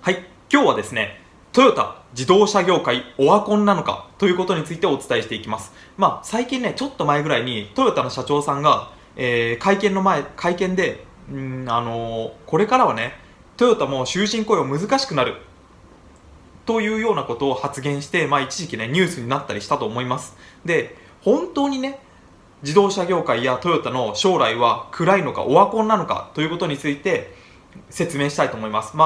はい、今日はですね、トヨタ自動車業界オワコンなのかということについてお伝えしていきます。最近ね、ちょっと前ぐらいにトヨタの社長さんが、会見で、これからはね、トヨタも終身雇用難しくなるというようなことを発言して、一時期ね、ニュースになったりしたと思います。で、本当にね、自動車業界やトヨタの将来は暗いのかオワコンなのかということについて説明したいと思います。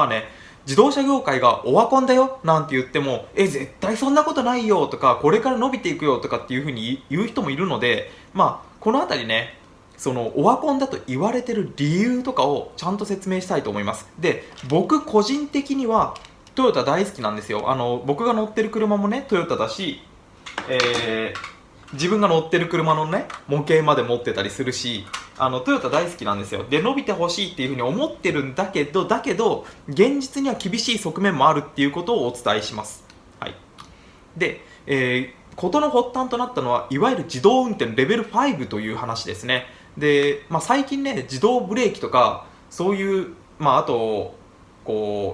自動車業界がオワコンだよなんて言っても、絶対そんなことないよとか、これから伸びていくよとかっていうふうに言う人もいるので、このあたりね、そのオワコンだと言われてる理由とかをちゃんと説明したいと思います。で、僕個人的にはトヨタ大好きなんですよ。僕が乗ってる車もね、トヨタだし、自分が乗ってる車のね、模型まで持ってたりするし、トヨタ大好きなんですよ。で、伸びてほしいっていうふうに思ってるんだけど、現実には厳しい側面もあるっていうことをお伝えします。はい。で、事の発端となったのは、いわゆる自動運転レベル5という話ですね。で、最近ね、自動ブレーキとか、そういう、あと、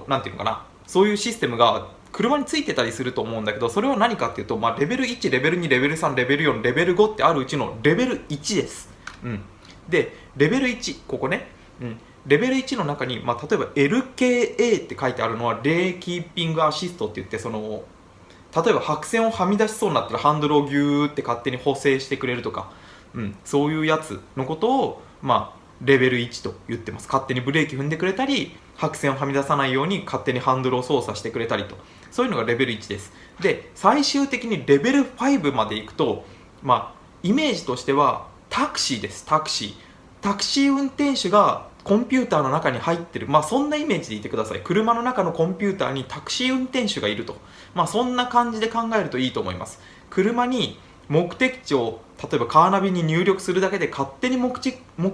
なんていうのかな、そういうシステムが車についてたりすると思うんだけど、それは何かっていうと、レベル1、レベル2、レベル3、レベル4、レベル5ってあるうちのレベル1です。で、レベル1、ここね、レベル1の中に、例えば LKA って書いてあるのは、レーキーピングアシストって言って、例えば白線をはみ出しそうになったらハンドルをギューって勝手に補正してくれるとか、そういうやつのことを、レベル1と言ってます。勝手にブレーキ踏んでくれたり、白線をはみ出さないように勝手にハンドルを操作してくれたりと、そういうのがレベル1です。で、最終的にレベル5までいくと、イメージとしてはタクシーです。タクシー運転手がコンピューターの中に入ってる、そんなイメージでいてください。車の中のコンピューターにタクシー運転手がいると、そんな感じで考えるといいと思います。車に目的地を例えばカーナビに入力するだけで勝手に目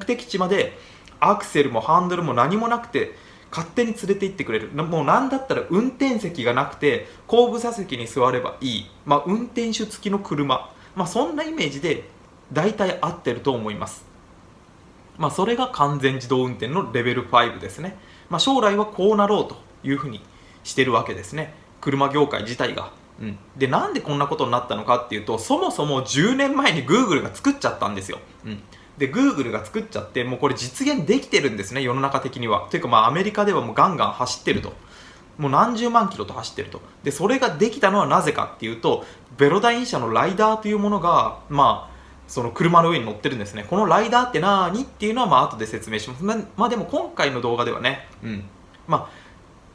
的地までアクセルもハンドルも何もなくて勝手に連れて行ってくれる。もうなんだったら運転席がなくて後部座席に座ればいい、運転手付きの車、そんなイメージで大体合ってると思います。それが完全自動運転のレベル5ですね。将来はこうなろうというふうにしてるわけですね、車業界自体が。で、なんでこんなことになったのかっていうと、そもそも10年前に Google が作っちゃったんですよ。で、Google が作っちゃって、もうこれ実現できてるんですね、世の中的には。というか、アメリカではもうガンガン走ってると。もう何十万キロと走ってると。で、それができたのはなぜかっていうと、ベロダイン社のライダーというものが、その車の上に乗ってるんですね。このライダーって何っていうのは後で説明します。でも今回の動画ではね、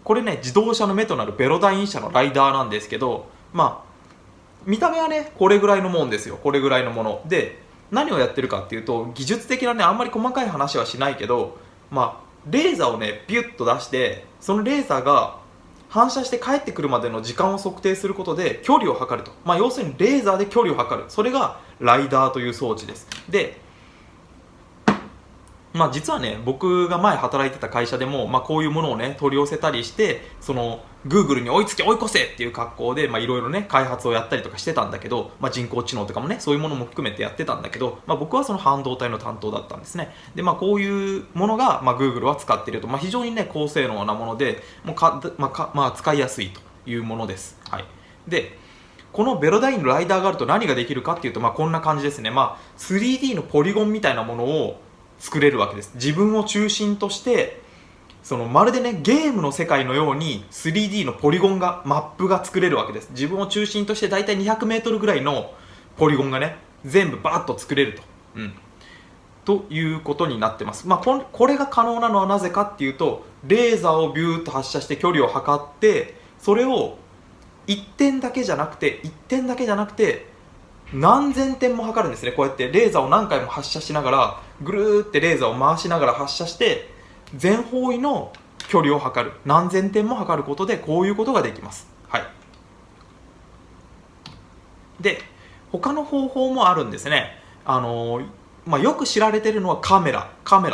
これね、自動車の目となるベロダイン社のライダーなんですけど、見た目はね、これぐらいのもんですよ。これぐらいのもので、何をやってるかっていうと、技術的なね、あんまり細かい話はしないけど、レーザーをね、ビュッと出して、そのレーザーが反射して帰ってくるまでの時間を測定することで距離を測ると。要するにレーザーで距離を測る。それがライダーという装置です。で、実はね、僕が前働いてた会社でも、こういうものをね、取り寄せたりして、Google に追いつけ追い越せっていう格好で、いろいろね、開発をやったりとかしてたんだけど、人工知能とかもね、そういうものも含めてやってたんだけど、僕はその半導体の担当だったんですね。で、こういうものが、Google は使っていると。非常にね、高性能なもので、使いやすいというものです。はい。で、このベロダインのライダーがあると何ができるかっていうと、こんな感じですね。3D のポリゴンみたいなものを作れるわけです。自分を中心として、まるでね、ゲームの世界のように 3D のポリゴンが、マップが作れるわけです。自分を中心としてだいたい200メートルぐらいのポリゴンがね、全部バーッと作れると。ということになってます。これが可能なのはなぜかっていうと、レーザーをビューッと発射して距離を測って、それを1点だけじゃなくて、何千点も測るんですね。こうやってレーザーを何回も発射しながら、ぐるーってレーザーを回しながら発射して、全方位の距離を測る。何千点も測ることで、こういうことができます。はい。で、他の方法もあるんですね。よく知られているのはカメラ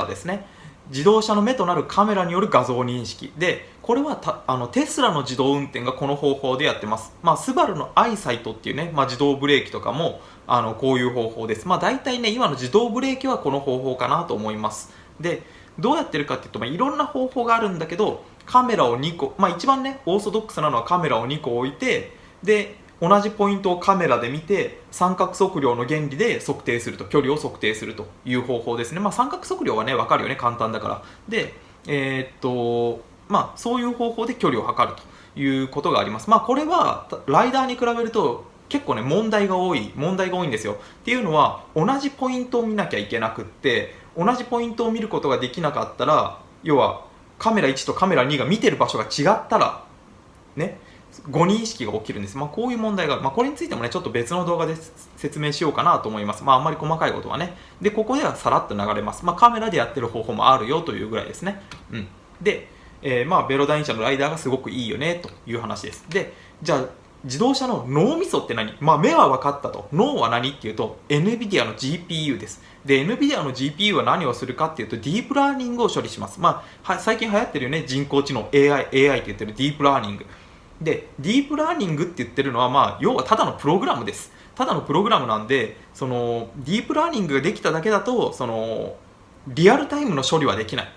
ですね。自動車の目となるカメラによる画像認識で、これはテスラの自動運転がこの方法でやってます。スバルのアイサイトっていうね、自動ブレーキとかもこういう方法です。大体ね、今の自動ブレーキはこの方法かなと思います。で、どうやってるかっていうと、いろんな方法があるんだけど、カメラを2個、一番ねオーソドックスなのはカメラを2個置いて、で同じポイントをカメラで見て三角測量の原理で測定すると、距離を測定するという方法ですね。三角測量はね分かるよね、簡単だから。でそういう方法で距離を測るということがあります。これはライダーに比べると結構ね問題が多いんですよ。っていうのは同じポイントを見なきゃいけなくって、同じポイントを見ることができなかったら、要はカメラ1とカメラ2が見てる場所が違ったらね、誤認識が起きるんです。こういう問題がある。これについてもねちょっと別の動画で説明しようかなと思います。あんまり細かいことはね。でここではさらっと流れます。カメラでやってる方法もあるよというぐらいですね。で、ベロダイン車のライダーがすごくいいよねという話です。でじゃあ自動車の脳みそって何？目は分かったと。脳は何っていうと NVIDIA の GPU です。で NVIDIA の GPU は何をするかっていうとディープラーニングを処理します。最近流行ってるよね、人工知能 AI って言ってるディープラーニングで、ディープラーニングって言ってるのは要はただのプログラムです。ただのプログラムなんで、そのディープラーニングができただけだとそのリアルタイムの処理はできない。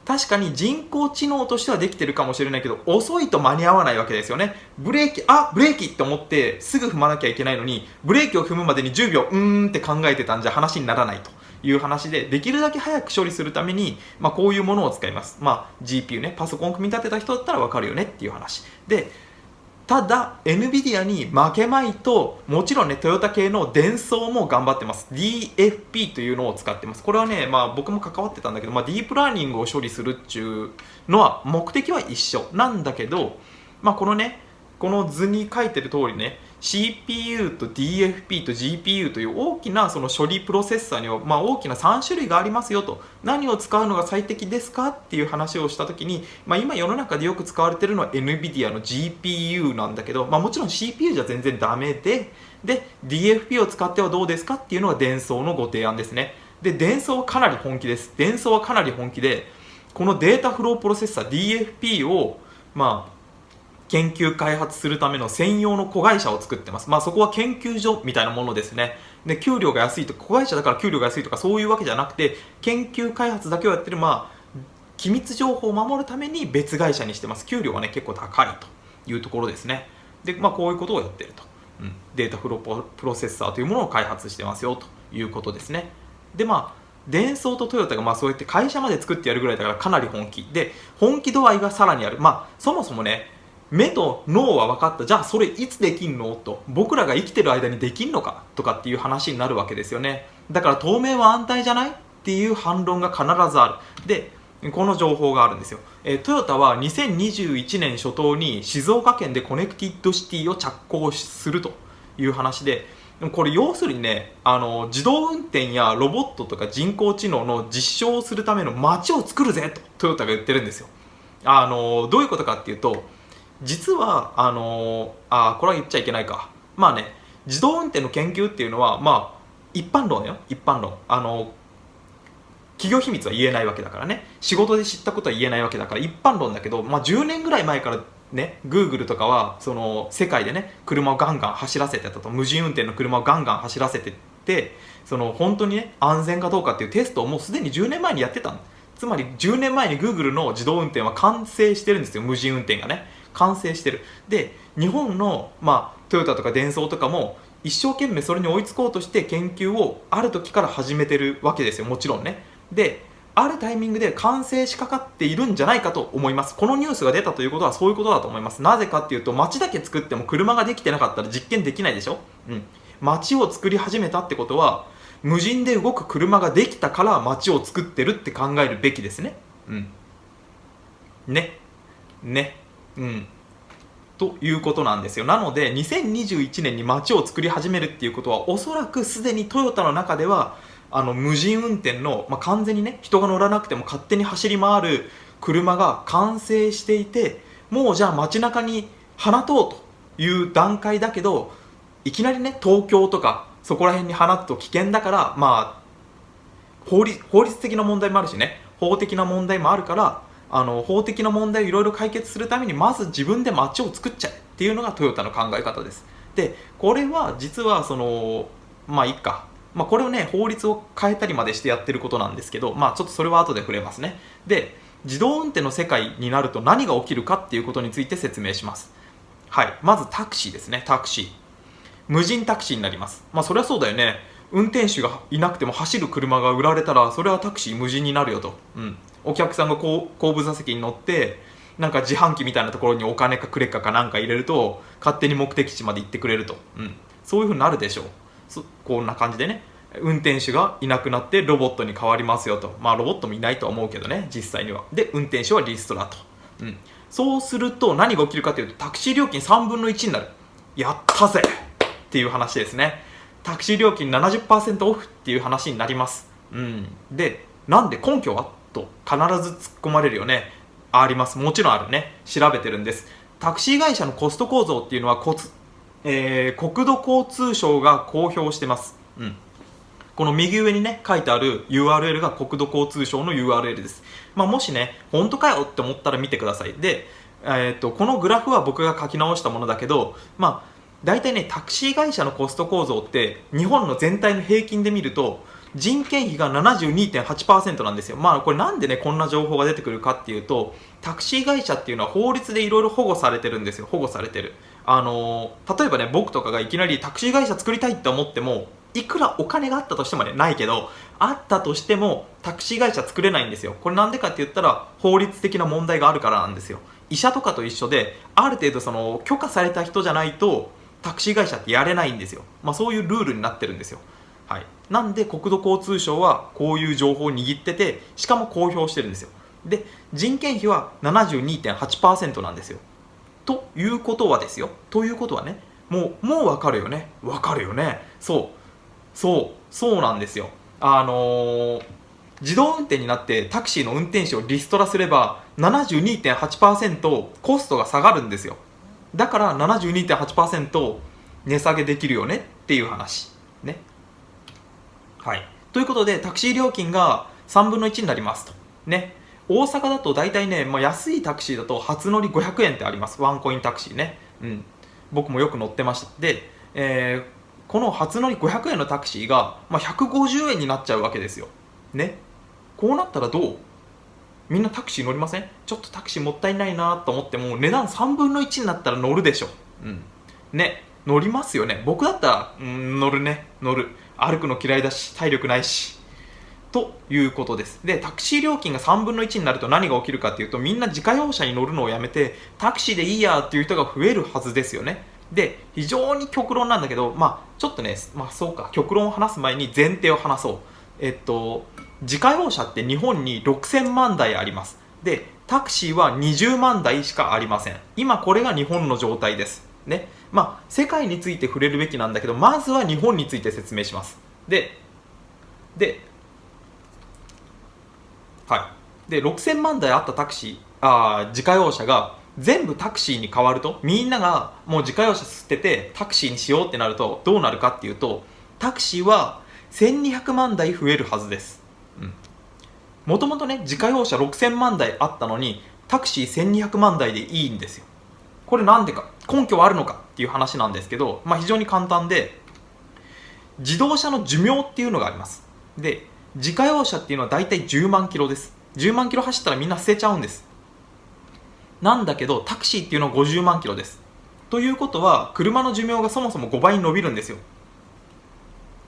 確かに人工知能としてはできてるかもしれないけど、遅いと間に合わないわけですよね。ブレーキって思ってすぐ踏まなきゃいけないのに、ブレーキを踏むまでに10秒って考えてたんじゃ話にならないという話で、できるだけ早く処理するために、こういうものを使います。GPU ね、パソコン組み立てた人だったら分かるよねっていう話で、ただ NVIDIA に負けまいと、もちろんねトヨタ系のデンソーも頑張ってます。 DFP というのを使ってます。これはね、僕も関わってたんだけど、ディープラーニングを処理するっていうのは目的は一緒なんだけど、このねこの図に書いてる通りね、 CPU と DFP と GPU という大きなその処理プロセッサーには、大きな3種類がありますよと。何を使うのが最適ですかっていう話をしたときに、今世の中でよく使われているのは NVIDIA の GPU なんだけど、もちろん CPU じゃ全然ダメで、DFP を使ってはどうですかっていうのがデンソーのご提案ですね。でデンソーはかなり本気です。デンソーはかなり本気で、このデータフロープロセッサー DFP を研究開発するための専用の子会社を作ってます。そこは研究所みたいなものですね。で給料が安いとか、子会社だから給料が安いとかそういうわけじゃなくて、研究開発だけをやってる機密情報を守るために別会社にしてます。給料はね結構高いというところですね。でこういうことをやってると、データフロープロセッサーというものを開発してますよということですね。でデンソーとトヨタがそうやって会社まで作ってやるぐらいだからかなり本気で、本気度合いがさらにある。そもそもね目と脳は分かった。じゃあそれいつできんのと、僕らが生きてる間にできんのかとかっていう話になるわけですよね。だから当面は安泰じゃないっていう反論が必ずある。でこの情報があるんですよ。トヨタは2021年初頭に静岡県でコネクティッドシティを着工するという話で、これ要するにね、自動運転やロボットとか人工知能の実証をするための街を作るぜとトヨタが言ってるんですよ。どういうことかっていうと、実はこれは言っちゃいけないか。自動運転の研究っていうのは一般論よ、一般論。企業秘密は言えないわけだからね、仕事で知ったことは言えないわけだから一般論だけど、10年ぐらい前からね、Google とかはその世界でね車をガンガン走らせてたと、無人運転の車をガンガン走らせてって、その本当にね安全かどうかっていうテストをもうすでに10年前にやってたん。つまり10年前に Google の自動運転は完成してるんですよ。無人運転がね完成してる。で日本のトヨタとかデンソーとかも一生懸命それに追いつこうとして研究をある時から始めてるわけですよ、もちろんね。であるタイミングで完成しかかっているんじゃないかと思います。このニュースが出たということはそういうことだと思います。なぜかっていうと、街だけ作っても車ができてなかったら実験できないでしょ。街を作り始めたってことは無人で動く車ができたから街を作ってるって考えるべきですね。ということなんですよ。なので2021年に街を作り始めるっていうことは、おそらくすでにトヨタの中では無人運転の、完全にね人が乗らなくても勝手に走り回る車が完成していて、もうじゃあ街中に放とうという段階だけど、いきなりね東京とかそこら辺に放つと危険だから、法律的な問題もあるしね、法的な問題もあるから、法的な問題をいろいろ解決するためにまず自分で街を作っちゃえっていうのがトヨタの考え方です。でこれは実はそのいいか、これをね法律を変えたりまでしてやってることなんですけど、ちょっとそれは後で触れますね。で自動運転の世界になると何が起きるかっていうことについて説明します。はい、まずタクシーですね。タクシー、無人タクシーになります。そりゃそうだよね。運転手がいなくても走る車が売られたら、それはタクシー無人になるよと。お客さんが後部座席に乗ってなんか自販機みたいなところにお金かクレカかなんか入れると勝手に目的地まで行ってくれると、そういう風になるでしょう。こんな感じでね、運転手がいなくなってロボットに変わりますよと。ロボットもいないとは思うけどね、実際には。で運転手はリストラと、そうすると何が起きるかというと、タクシー料金3分の1になる。やったぜっていう話ですね。タクシー料金 70% オフっていう話になります。で、なんで根拠はと必ず突っ込まれるよね。あります。もちろんあるね。調べてるんです。タクシー会社のコスト構造っていうのは国土交通省が公表してます。この右上にね書いてある URL が国土交通省の URL です。もしね本当かよって思ったら見てください。で、このグラフは僕が書き直したものだけど、大体ねタクシー会社のコスト構造って日本の全体の平均で見ると人件費が 72.8% なんですよ。これなんでねこんな情報が出てくるかっていうと、タクシー会社っていうのは法律でいろいろ保護されてるんですよ。保護されてる。例えばね僕とかがいきなりタクシー会社作りたいって思っても、いくらお金があったとしてもね、ないけどあったとしてもタクシー会社作れないんですよ。これなんでかって言ったら法律的な問題があるからなんですよ。医者とかと一緒で、ある程度その許可された人じゃないとタクシー会社ってやれないんですよ。そういうルールになってるんですよ。はい、なんで国土交通省はこういう情報を握ってて、しかも公表してるんですよ。で人件費は 72.8% なんですよ。ということはですよ、ということはね、もう分かるよね。分かるよね。そうなんですよ。自動運転になってタクシーの運転手をリストラすれば 72.8% コストが下がるんですよ。だから 72.8% 値下げできるよねっていう話ね。はい、ということでタクシー料金が3分の1になりますとね。大阪だと大体ね、安いタクシーだと初乗り500円ってあります。ワンコインタクシーね。僕もよく乗ってました。で、この初乗り500円のタクシーが、150円になっちゃうわけですよね。こうなったらどう？みんなタクシー乗りません？ちょっとタクシーもったいないなと思っても、値段3分の1になったら乗るでしょ。ね、乗りますよね。僕だったら乗るね。乗る。歩くの嫌いだし体力ないしということです。でタクシー料金が3分の1になると何が起きるかというと、みんな自家用車に乗るのをやめてタクシーでいいやっていう人が増えるはずですよね。で非常に極論なんだけど、ちょっとね、そうか、極論を話す前に前提を話そう。自家用車って日本に6000万台あります。でタクシーは20万台しかありません。今これが日本の状態ですね。世界について触れるべきなんだけど、まずは日本について説明します。で6000万台あったタクシー、自家用車が全部タクシーに変わると、みんながもう自家用車捨ててタクシーにしようってなるとどうなるかっていうと、タクシーは1200万台増えるはずです。もともとね自家用車6000万台あったのにタクシー1200万台でいいんですよ。これなんでか、根拠はあるのかっていう話なんですけど、非常に簡単で、自動車の寿命っていうのがあります。で自家用車っていうのはだいたい10万キロです。10万キロ走ったらみんな捨てちゃうんです。なんだけどタクシーっていうのは50万キロです。ということは車の寿命がそもそも5倍に伸びるんですよ。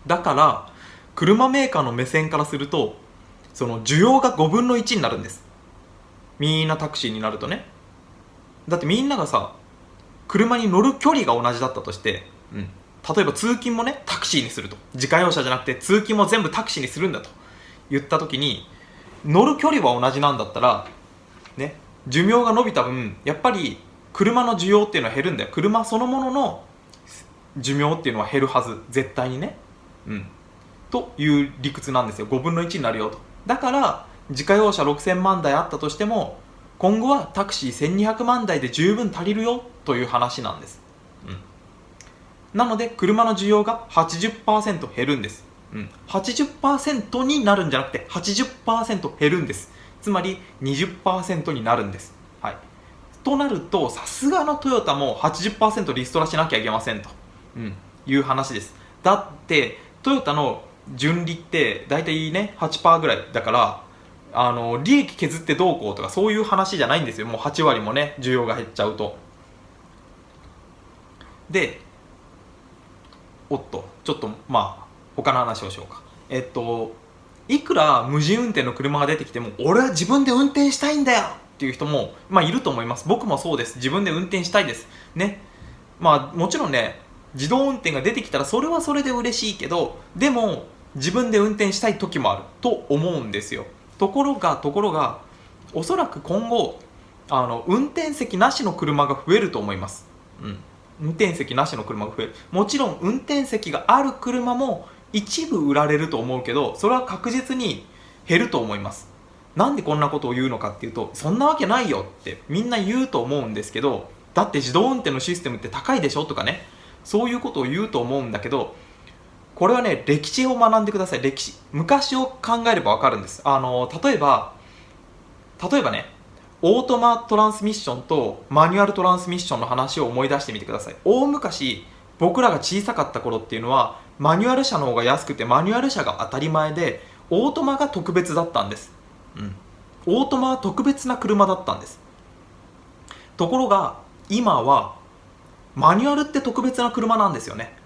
だから車メーカーの目線からすると、その需要が5分の1になるんです。みんなタクシーになるとね。だってみんながさ、車に乗る距離が同じだったとして、例えば通勤もねタクシーにすると、自家用車じゃなくて通勤も全部タクシーにするんだと言った時に、乗る距離は同じなんだったらね、寿命が伸びた分やっぱり車の需要っていうのは減るんだよ。車そのものの寿命っていうのは減るはず、絶対にね。という理屈なんですよ。5分の1になるよと。だから自家用車6000万台あったとしても、今後はタクシー1200万台で十分足りるよという話なんです。なので車の需要が 80% 減るんです。80% になるんじゃなくて 80% 減るんです。つまり 20% になるんです。はい。となるとさすがのトヨタも 80% リストラしなきゃいけませんと、いう話です。だってトヨタの純利って大体ね 8% ぐらいだから、利益削ってどうこうとかそういう話じゃないんですよ。もう8割もね需要が減っちゃうと。でちょっと他の話をしようか。いくら無人運転の車が出てきても俺は自分で運転したいんだよっていう人もいると思います。僕もそうです。自分で運転したいですね。もちろんね自動運転が出てきたらそれはそれで嬉しいけど、でも自分で運転したい時もあると思うんですよ。ところがおそらく今後運転席なしの車が増えると思います。運転席なしの車が増える。もちろん運転席がある車も一部売られると思うけど、それは確実に減ると思います。なんでこんなことを言うのかっていうと、そんなわけないよってみんな言うと思うんですけど、だって自動運転のシステムって高いでしょとかね、そういうことを言うと思うんだけど、これはね歴史を学んでください。昔を考えればわかるんです。例えばね、オートマトランスミッションとマニュアルトランスミッションの話を思い出してみてください。大昔僕らが小さかった頃っていうのはマニュアル車の方が安くてマニュアル車が当たり前で、オートマが特別だったんです。オートマは特別な車だったんです。ところが今はマニュアルって特別な車なんですよね。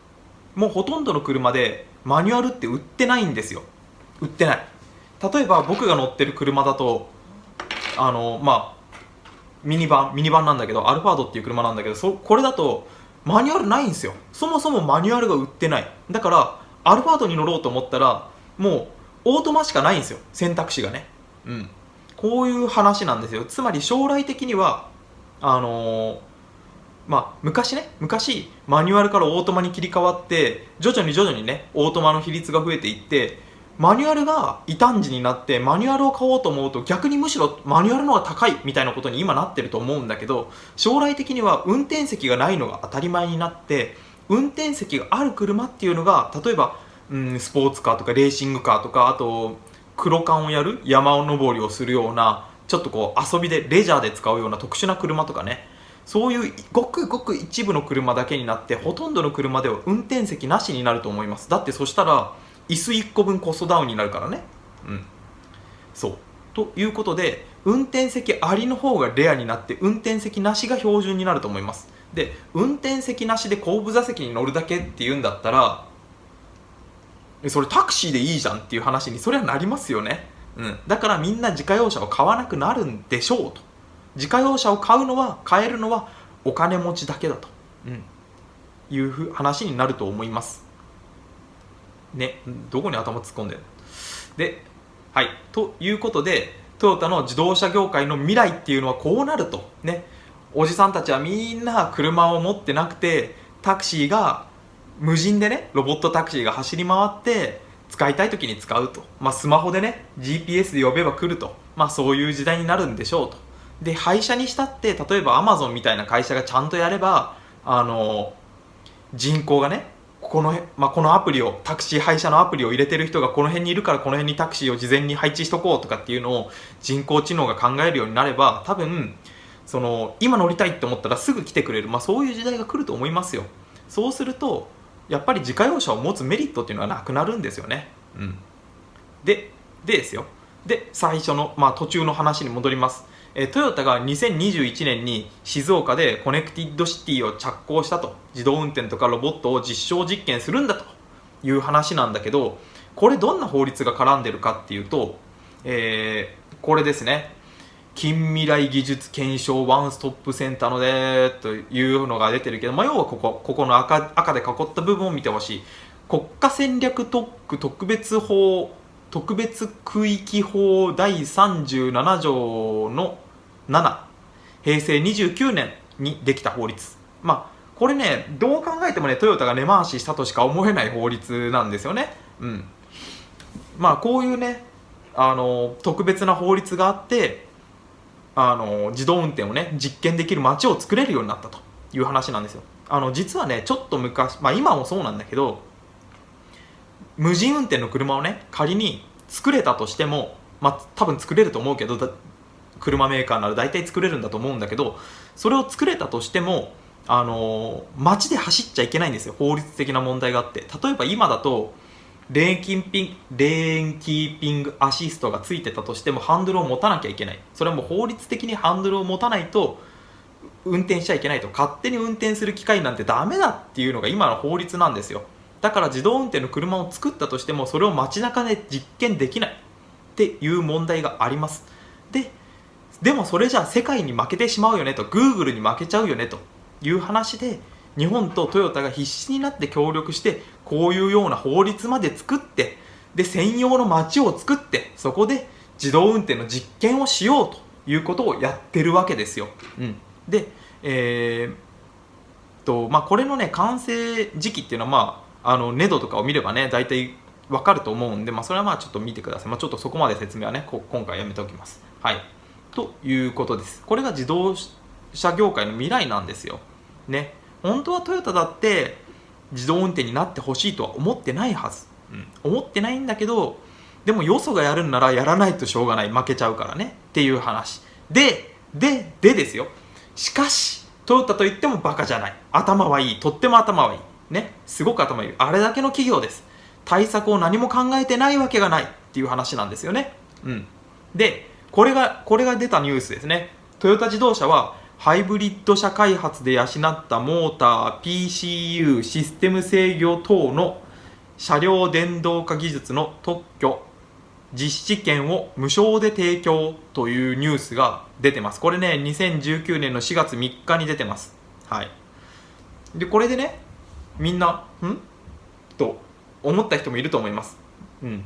もうほとんどの車でマニュアルって売ってないんですよ。売ってない。例えば僕が乗ってる車だとミニバンなんだけど、アルファードっていう車なんだけど、これだとマニュアルないんですよ。そもそもマニュアルが売ってない。だからアルファードに乗ろうと思ったらもうオートマしかないんですよ、選択肢がね。こういう話なんですよ。つまり将来的には昔マニュアルからオートマに切り替わって徐々にねオートマの比率が増えていって、マニュアルが異端児になってマニュアルを買おうと思うと逆にむしろマニュアルの方が高いみたいなことに今なってると思うんだけど、将来的には運転席がないのが当たり前になって、運転席がある車っていうのが例えばスポーツカーとかレーシングカーとか、あと黒缶をやる山登りをするようなちょっとこう遊びでレジャーで使うような特殊な車とかね、そういうごくごく一部の車だけになって、ほとんどの車では運転席なしになると思います。だってそしたら椅子1個分コストダウンになるからね。そうということで運転席ありの方がレアになって運転席なしが標準になると思います。で運転席なしで後部座席に乗るだけっていうんだったら、それタクシーでいいじゃんっていう話にそれはなりますよね。だからみんな自家用車を買わなくなるんでしょうと。自家用車を買えるのはお金持ちだけだと、いう話になると思いますね。どこに頭突っ込んでるで、はい、ということでトヨタの自動車業界の未来っていうのはこうなるとね。おじさんたちはみんな車を持ってなくて、タクシーが無人でね、ロボットタクシーが走り回って使いたい時に使うと、スマホでね GPS で呼べば来ると、そういう時代になるんでしょうと。で配車にしたって、例えばアマゾンみたいな会社がちゃんとやれば人口がねこのアプリをタクシー配車のアプリを入れてる人がこの辺にいるからこの辺にタクシーを事前に配置しとこうとかっていうのを人工知能が考えるようになれば、多分今乗りたいって思ったらすぐ来てくれる、そういう時代が来ると思いますよ。そうするとやっぱり自家用車を持つメリットっていうのはなくなるんですよね。ですよ。で最初の、途中の話に戻ります。トヨタが2021年に静岡でコネクティッドシティを着工したと。自動運転とかロボットを実証実験するんだという話なんだけど、これどんな法律が絡んでるかっていうと、これですね。近未来技術検証ワンストップセンターのでというのが出てるけど、要はここの赤で囲った部分を見てほしい。国家戦略特区特別区域法第37条の7、平成29年にできた法律。これねどう考えてもねトヨタが根回ししたとしか思えない法律なんですよね。こういうね特別な法律があって自動運転をね実験できる街を作れるようになったという話なんですよ。実はねちょっと昔、今もそうなんだけど、無人運転の車をね仮に作れたとしても、多分作れると思うけど、車メーカーなら大体作れるんだと思うんだけど、それを作れたとしても街で走っちゃいけないんですよ。法律的な問題があって。例えば今だとレーンキーピングアシストがついてたとしてもハンドルを持たなきゃいけない。それはもう法律的にハンドルを持たないと運転しちゃいけないと、勝手に運転する機械なんてダメだっていうのが今の法律なんですよ。だから自動運転の車を作ったとしてもそれを街中で実験できないっていう問題があります。でもそれじゃあ世界に負けてしまうよねと、 Google に負けちゃうよねという話で、日本とトヨタが必死になって協力してこういうような法律まで作って、で専用の街を作って、そこで自動運転の実験をしようということをやってるわけですよ。で、これのね完成時期っていうのはネドとかを見ればね大体わかると思うんで、それはちょっと見てください。ちょっとそこまで説明はね今回やめておきます。はい、ということです。これが自動車業界の未来なんですよね。本当はトヨタだって自動運転になってほしいとは思ってないはず、思ってないんだけど、でもよそがやるんならやらないとしょうがない、負けちゃうからねっていう話でですよ。しかしトヨタといってもバカじゃない、頭はいい、とっても頭はいいね、すごく頭いい、あれだけの企業です。対策を何も考えてないわけがないっていう話なんですよね。でこれが出たニュースですね。トヨタ自動車はハイブリッド車開発で養ったモーター、PCU、システム制御等の車両電動化技術の特許実施権を無償で提供というニュースが出てます。これね2019年の4月3日に出てます。でこれでねみんなと思った人もいると思います。み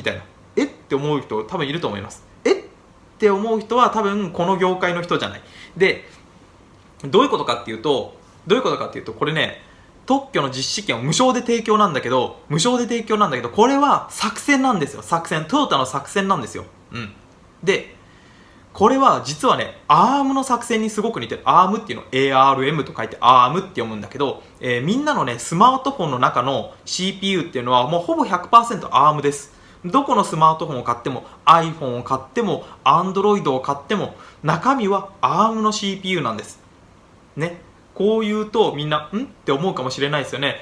たいな、って思う人多分いると思います。って思う人は多分この業界の人じゃない。でどういうことかっていうとこれね特許の実施権を無償で提供なんだけど、これは作戦なんですよ。トヨタの作戦なんですよ。でこれは実はね ARM の作戦にすごく似てる。 ARM っていうの ARM と書いて ARM って読むんだけど、みんなのねスマートフォンの中の CPU っていうのはもうほぼ 100% ARM です。どこのスマートフォンを買っても iPhone を買っても Android を買っても中身は ARM の CPU なんですね。こう言うとみんなって思うかもしれないですよね。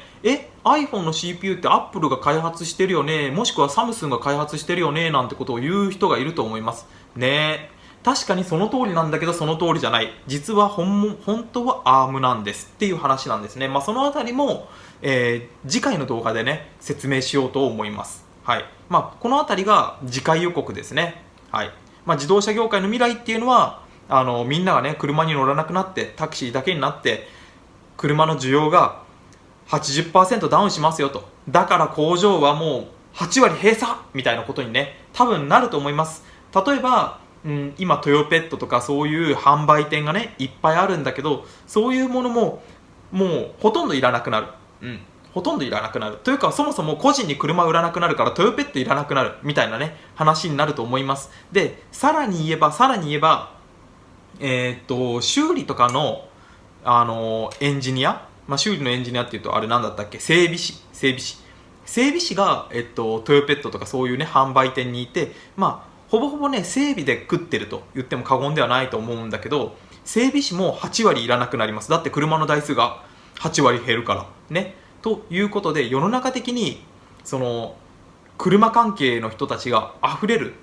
iPhone の CPU って Apple が開発してるよね、もしくはサムスンが開発してるよねなんてことを言う人がいると思いますね。確かにその通りなんだけどその通りじゃない、実は本当は ARM なんですっていう話なんですね。そのあたりも、次回の動画でね説明しようと思います。このあたりが次回予告ですね。自動車業界の未来っていうのはみんながね車に乗らなくなってタクシーだけになって車の需要が 80% ダウンしますよと、だから工場はもう8割閉鎖みたいなことにね多分なると思います。例えば今トヨペットとかそういう販売店がねいっぱいあるんだけど、そういうものももうほとんどいらなくなる。ほとんどいらなくなるというか、そもそも個人に車売らなくなるからトヨペットいらなくなるみたいなね話になると思います。でさらに言えば修理とかの、エンジニア、修理のエンジニアっていうとあれなんだったっけ、整備士が、トヨペットとかそういうね販売店にいて、ほぼほぼね整備で食ってると言っても過言ではないと思うんだけど、整備士も8割いらなくなります。だって車の台数が8割減るからね。ということで世の中的にその車関係の人たちが溢れる、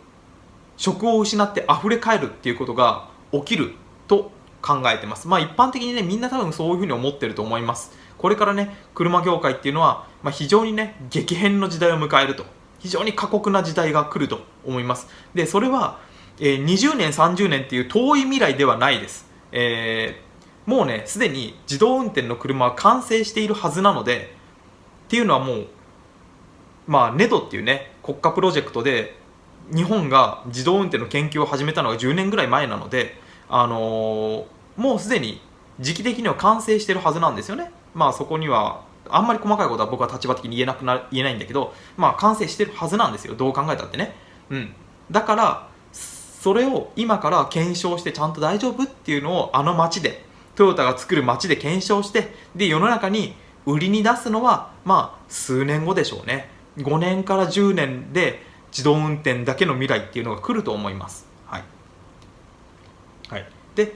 職を失って溢れ返るっていうことが起きると考えてます。一般的にねみんな多分そういうふうに思ってると思います。これからね車業界っていうのは、非常にね激変の時代を迎えると、非常に過酷な時代が来ると思います。でそれは、20年30年っていう遠い未来ではないです。もうねすでに自動運転の車は完成しているはずなので、っていうのはもうネドっていうね国家プロジェクトで日本が自動運転の研究を始めたのが10年ぐらい前なので、もうすでに時期的には完成しているはずなんですよね。そこにはあんまり細かいことは僕は立場的に言えないんだけど、完成してるはずなんですよ、どう考えたってね。だからそれを今から検証してちゃんと大丈夫っていうのを街でトヨタが作る街で検証して、で世の中に売りに出すのは数年後でしょうね。5年から10年で自動運転だけの未来っていうのが来ると思います。で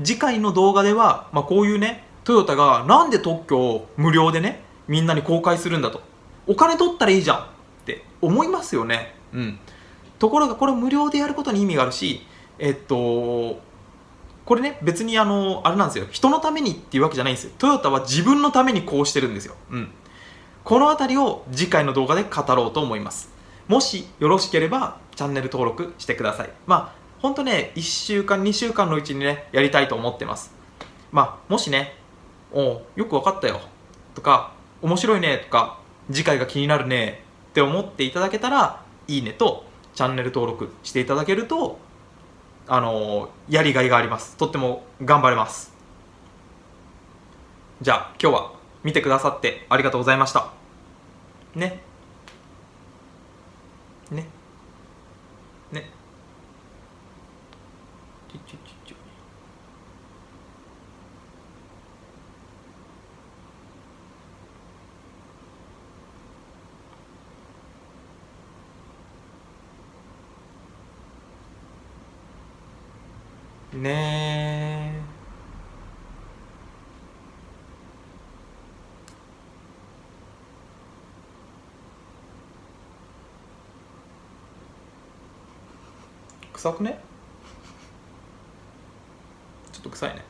次回の動画では、こういうねトヨタがなんで特許を無料でねみんなに公開するんだと、お金取ったらいいじゃんって思いますよね。ところがこれ無料でやることに意味があるし、これね、別にあれなんですよ、人のためにっていうわけじゃないんですよ。トヨタは自分のためにこうしてるんですよ。このあたりを次回の動画で語ろうと思います。もしよろしければチャンネル登録してください。ほんとね、1週間2週間のうちにねやりたいと思ってます。もしね、よくわかったよとか面白いねとか次回が気になるねって思っていただけたら、いいねとチャンネル登録していただけるとやりがいがあります。とっても頑張れます。じゃあ今日は見てくださってありがとうございました。ね。ね。ね。ちょちょちょちょねー。臭くね？ちょっと臭いね。